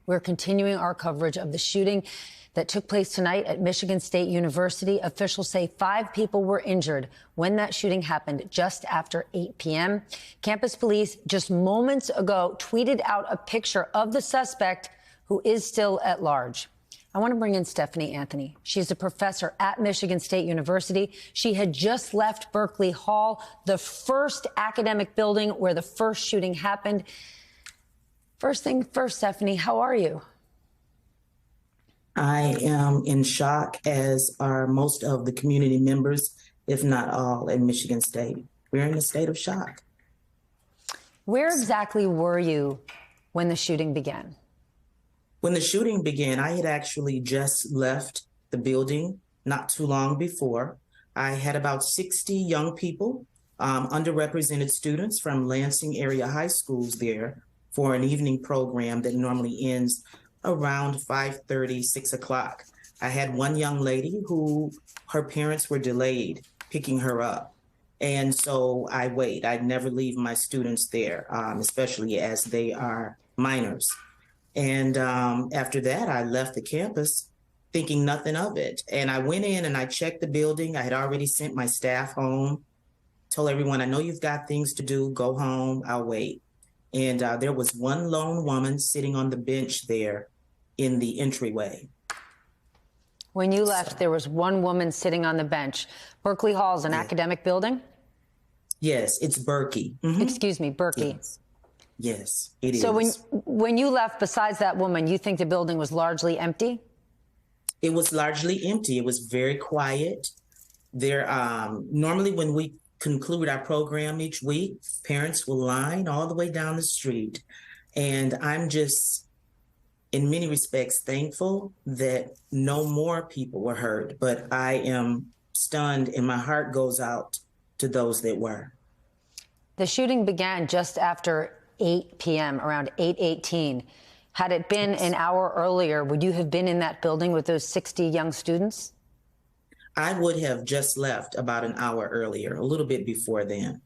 We're continuing our coverage of the shooting that took place tonight at Michigan State University. Officials say 5 people were injured when that shooting happened just after 8 p.m. Campus police just moments ago tweeted out a picture of the suspect who is still at large. I want to bring in Stephanie Anthony. She's a professor at Michigan State University. She had just left Berkeley Hall, the first academic building where the first shooting happened. First thing first, Stephanie, how are you? I am in shock, as are most of the community members, if not all, at Michigan State. We're in a state of shock. Where exactly were you when the shooting began? When the shooting began, I had actually just left the building not too long before. I had about 60 young people, underrepresented students from Lansing area high schools there for an evening program that normally ends around 5:30, 6 o'clock. I had one young lady who her parents were delayed picking her up. And so I wait. I never leave my students there, especially as they are minors. And after that, I left the campus thinking nothing of it. And I went in and I checked the building. I had already sent my staff home, told everyone, I know you've got things to do, go home, I'll wait. And there was one lone woman sitting on the bench there in the entryway. When you left, there was one woman sitting on the bench. Berkeley Hall is an academic building? Yes, it's Berkey. Mm-hmm. Excuse me, Berkey. Yes, it is. So when you left, besides that woman, you think the building was largely empty? It was largely empty. It was very quiet. There, normally when we conclude our program each week, parents will line all the way down the street. And I'm just, in many respects, thankful that no more people were hurt. But I am stunned and my heart goes out to those that were. The shooting began just after 8 p.m., around 8:18. Had it been an hour earlier, would you have been in that building with those 60 young students? I would have just left about an hour earlier, a little bit before then.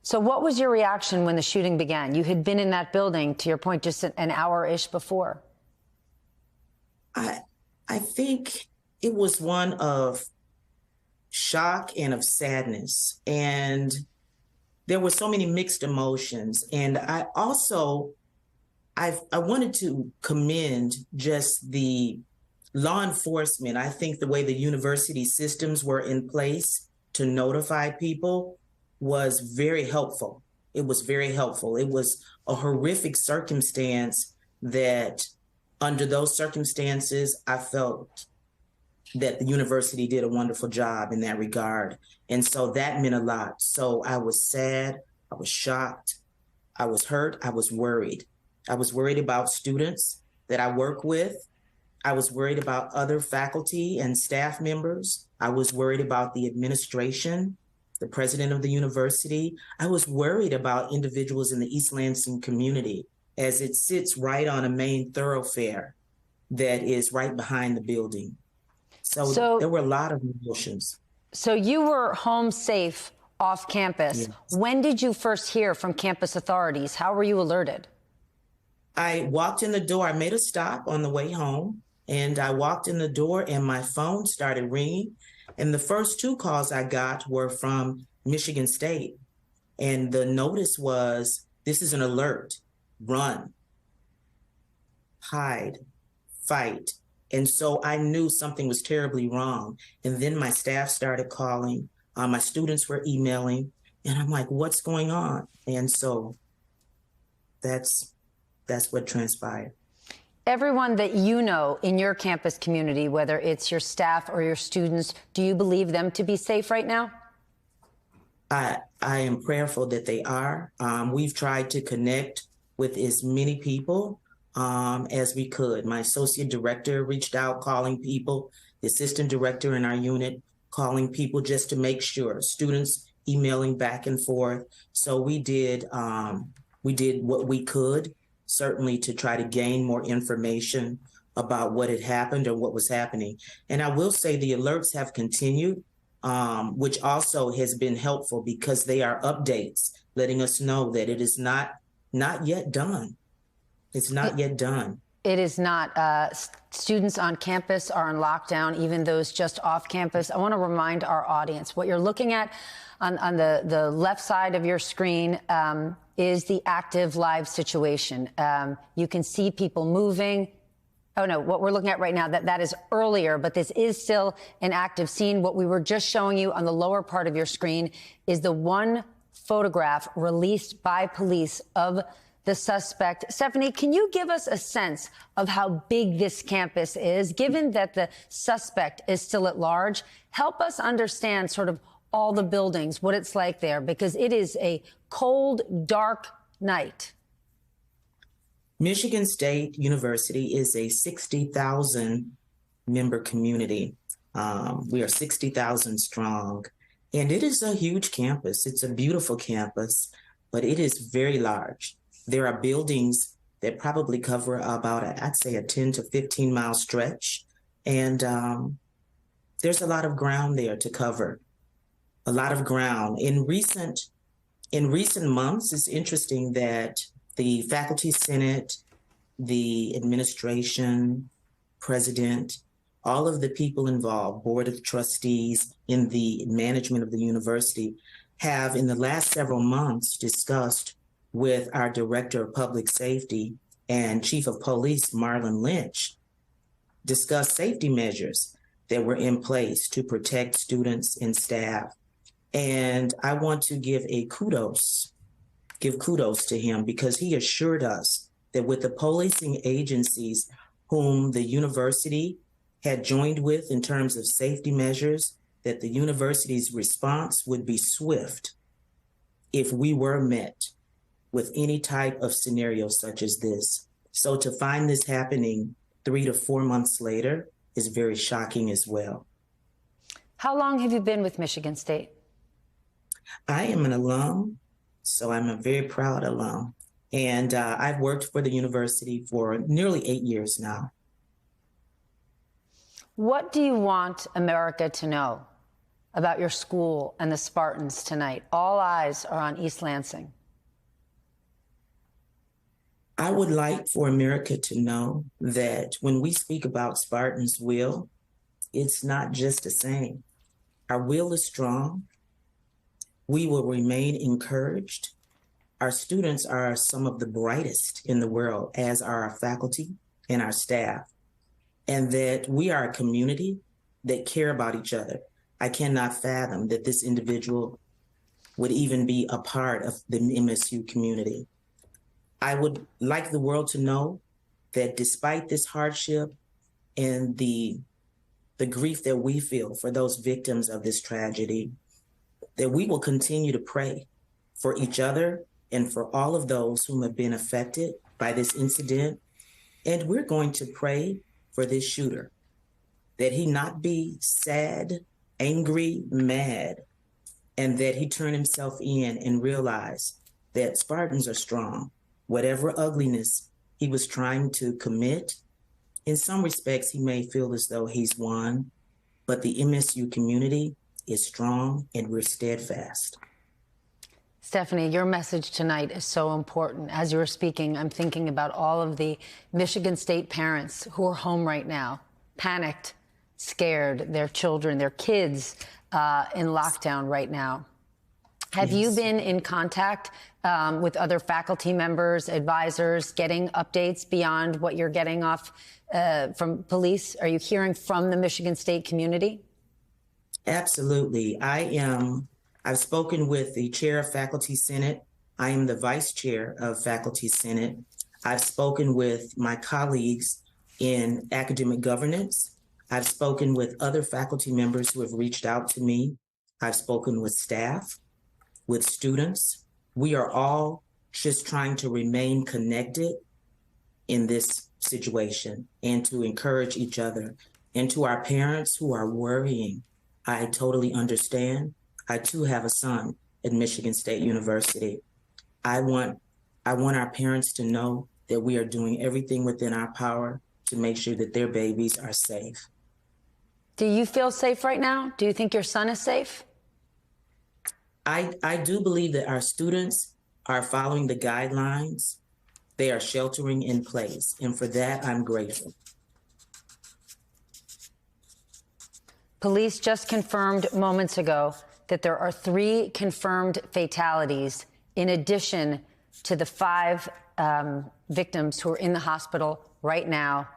So what was your reaction when the shooting began? You had been in that building, to your point, just an hour-ish before. I think it was one of shock and of sadness. And there were so many mixed emotions. And I wanted to commend just the law enforcement. I think the way the university systems were in place to notify people was very helpful. It was very helpful. It was a horrific circumstance that under those circumstances, I felt that the university did a wonderful job in that regard. And so that meant a lot. So I was sad, I was shocked, I was hurt, I was worried. I was worried about students that I work with. I was worried about other faculty and staff members. I was worried about the administration, the president of the university. I was worried about individuals in the East Lansing community, as it sits right on a main thoroughfare that is right behind the building. So there were a lot of emotions. So you were home safe off campus. Yes. When did you first hear from campus authorities? How were you alerted? I walked in the door. I made a stop on the way home. And I walked in the door and my phone started ringing. And the first 2 calls I got were from Michigan State. And the notice was, this is an alert, run, hide, fight. And so I knew something was terribly wrong. And then my staff started calling, my students were emailing, and I'm like, what's going on? And so that's what transpired. Everyone that you know in your campus community, whether it's your staff or your students, do you believe them to be safe right now? I am prayerful that they are. We've tried to connect with as many people as we could. My associate director reached out, calling people, the assistant director in our unit, calling people just to make sure, students emailing back and forth. So we did what we could, certainly to try to gain more information about what had happened or what was happening. And I will say the alerts have continued, which also has been helpful because they are updates letting us know that it is not yet done. It's not yet done. It is not. Students on campus are on lockdown, even those just off campus. I want to remind our audience what you're looking at on the left side of your screen is the active live situation. You can see people moving. Oh, no, what we're looking at right now, that is earlier, but this is still an active scene. What we were just showing you on the lower part of your screen is the one photograph released by police of the suspect. Stephanie, can you give us a sense of how big this campus is, given that the suspect is still at large? Help us understand sort of all the buildings, what it's like there, because it is a cold, dark night. Michigan State University is a 60,000 member community. We are 60,000 strong, and it is a huge campus. It's a beautiful campus, but it is very large. There are buildings that probably cover about, I'd say, a 10 to 15 mile stretch. And there's a lot of ground there to cover, a lot of ground. In recent months, it's interesting that the Faculty Senate, the administration, president, all of the people involved, Board of Trustees in the management of the university, have in the last several months discussed with our Director of Public Safety and Chief of Police, Marlon Lynch, discussed safety measures that were in place to protect students and staff. And I want to give kudos to him, because he assured us that with the policing agencies whom the university had joined with in terms of safety measures, that the university's response would be swift if we were met with any type of scenario such as this. So to find this happening 3 to 4 months later is very shocking as well. How long have you been with Michigan State? I am an alum, so I'm a very proud alum. And I've worked for the university for nearly 8 years now. What do you want America to know about your school and the Spartans tonight? All eyes are on East Lansing. I would like for America to know that when we speak about Spartans' will, it's not just a saying. Our will is strong. We will remain encouraged. Our students are some of the brightest in the world, as are our faculty and our staff, and that we are a community that care about each other. I cannot fathom that this individual would even be a part of the MSU community. I would like the world to know that despite this hardship and the grief that we feel for those victims of this tragedy, that we will continue to pray for each other and for all of those whom have been affected by this incident. And we're going to pray for this shooter, that he not be sad, angry, mad, and that he turn himself in and realize that Spartans are strong. Whatever ugliness he was trying to commit, in some respects, he may feel as though he's won, but the MSU community is strong and we're steadfast. Stephanie, your message tonight is so important. As you were speaking, I'm thinking about all of the Michigan State parents who are home right now, panicked, scared, their children, their kids in lockdown right now. Have you been in contact with other faculty members, advisors, getting updates beyond what you're getting off from police? Are you hearing from the Michigan State community? Absolutely. I've spoken with the chair of Faculty Senate. I am the vice chair of Faculty Senate. I've spoken with my colleagues in academic governance. I've spoken with other faculty members who have reached out to me. I've spoken with staff, with students. We are all just trying to remain connected in this situation and to encourage each other. And to our parents who are worrying, I totally understand. I too have a son at Michigan State University. I want our parents to know that we are doing everything within our power to make sure that their babies are safe. Do you feel safe right now? Do you think your son is safe? I do believe that our students are following the guidelines. They are sheltering in place. And for that, I'm grateful. Police just confirmed moments ago that there are 3 confirmed fatalities in addition to the 5 victims who are in the hospital right now,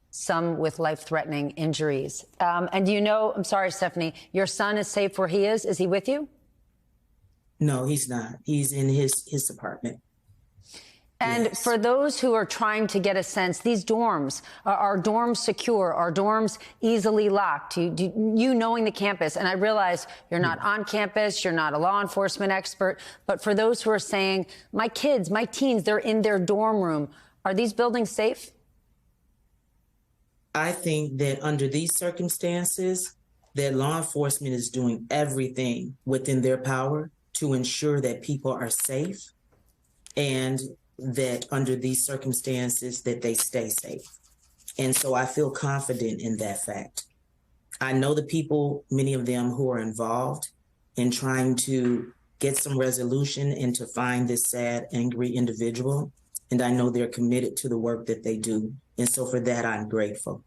some with life-threatening injuries. And you know, I'm sorry, Stephanie, your son is safe where he is. Is he with you? No, he's not. He's in his apartment. And Yes. for those who are trying to get a sense, these dorms, are dorms secure? Are dorms easily locked? You knowing the campus, and I realize you're not on campus, you're not a law enforcement expert, but for those who are saying, my kids, my teens, they're in their dorm room, are these buildings safe? I think that under these circumstances, that law enforcement is doing everything within their power to ensure that people are safe, and that under these circumstances that they stay safe. And so I feel confident in that fact. I know the people, many of them who are involved in trying to get some resolution and to find this sad, angry individual. And I know they're committed to the work that they do. And so for that, I'm grateful.